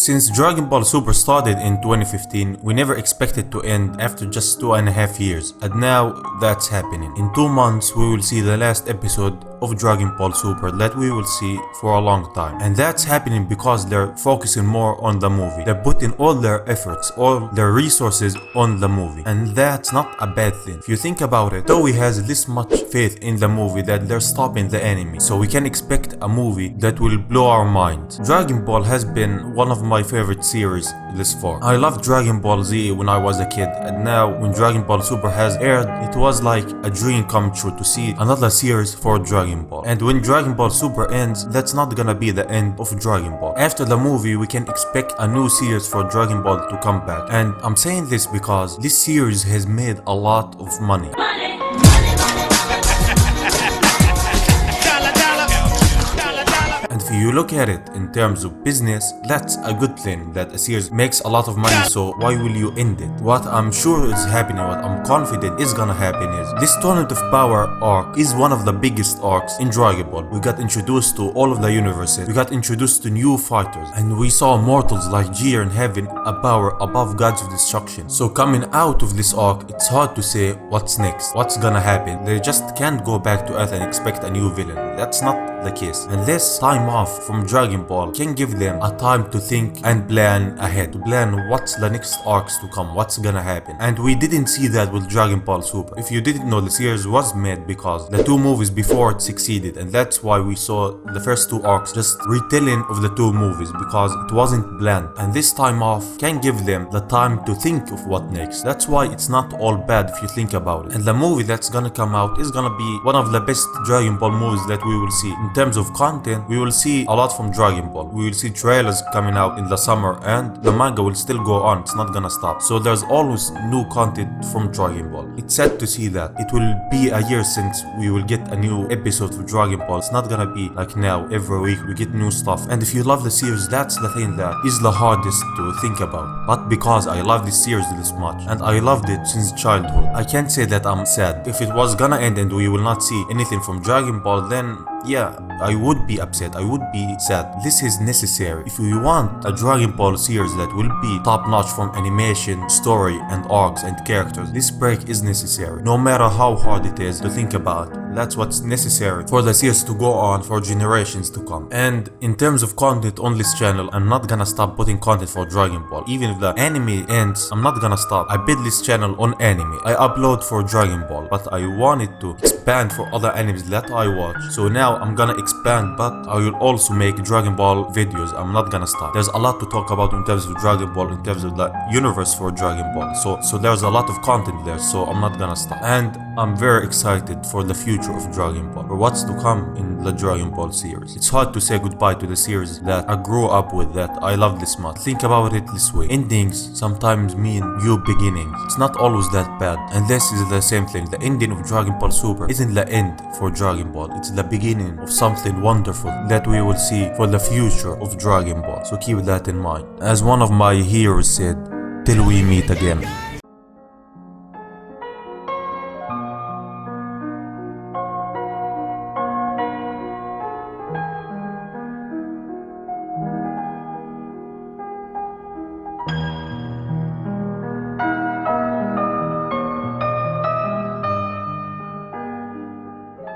Since Dragon Ball Super started in 2015, we never expected to end after just 2.5 years, and now that's happening. In 2 months we will see the last episode of Dragon Ball Super that we will see for a long time, and that's happening because they're focusing more on the movie. They're putting all their efforts, all their resources on the movie, and that's not a bad thing. If you think about it, Toei has this much faith in the movie that they're stopping the anime, so we can expect a movie that will blow our minds. Dragon Ball has been one of my favorite series this far. I loved Dragon Ball Z when I was a kid, and now when Dragon Ball Super has aired, it was like a dream come true to see another series for Dragon Ball. And when Dragon Ball Super ends, that's not gonna be the end of Dragon Ball. After the movie, we can expect a new series for Dragon Ball to come back. And I'm saying this because this series has made a lot of money. And if you look at it in terms of business, that's a good thing that a series makes a lot of money, so why will you end it? What I'm sure is happening, what I'm confident is gonna happen is this Tournament of Power arc is one of the biggest arcs in Dragon Ball. We got introduced to all of the universes, we got introduced to new fighters, and we saw mortals like Jiren having a power above gods of destruction. So coming out of this arc, it's hard to say what's next, what's gonna happen. They just can't go back to Earth and expect a new villain. That's not the case. And this time off from Dragon Ball can give them a time to think and plan ahead, to plan what's the next arcs to come, what's gonna happen. And we didn't see that with Dragon Ball Super. If you didn't know, the series was made because the 2 movies before it succeeded, and that's why we saw the first 2 arcs just retelling of the 2 movies, because it wasn't planned. And this time off can give them the time to think of what next. That's why it's not all bad if you think about it. And the movie that's gonna come out is gonna be one of the best Dragon Ball movies that we will see. In terms of content, we will see a lot from Dragon Ball. We will see trailers coming out in the summer, and the manga will still go on. It's not gonna stop. So there's always new content from Dragon Ball. It's sad to see that. It will be a year since we will get a new episode of Dragon Ball. It's not gonna be like now, every week we get new stuff. And if you love the series, that's the thing that is the hardest to think about. But because I love this series this much, and I loved it since childhood, I can't say that I'm sad. If it was gonna end and we will not see anything from Dragon Ball, then yeah, I would be upset, I would be sad. This is necessary. If you want a Dragon Ball series that will be top notch from animation, story and arcs and characters, this break is necessary. No matter how hard it is to think about, that's what's necessary for the series to go on for generations to come. And in terms of content on this channel, I'm not gonna stop putting content for Dragon Ball. Even if the anime ends, I'm not gonna stop. I built this channel on anime. I upload for Dragon Ball, but I wanted to expand for other animes that I watch. So now I'm gonna expand, but I will also make Dragon Ball videos. I'm not gonna stop. There's a lot to talk about in terms of Dragon Ball, in terms of the universe for Dragon Ball. So there's a lot of content there, so I'm not gonna stop. And I'm very excited for the future of Dragon Ball, or what's to come in the Dragon Ball series. It's hard to say goodbye to the series that I grew up with, that I love this much. Think about it this way. Endings sometimes mean new beginnings. It's not always that bad. And this is the same thing. The ending of Dragon Ball Super isn't the end for Dragon Ball. It's the beginning of something wonderful that we will see for the future of Dragon Ball. So keep that in mind. As one of my heroes said, till we meet again.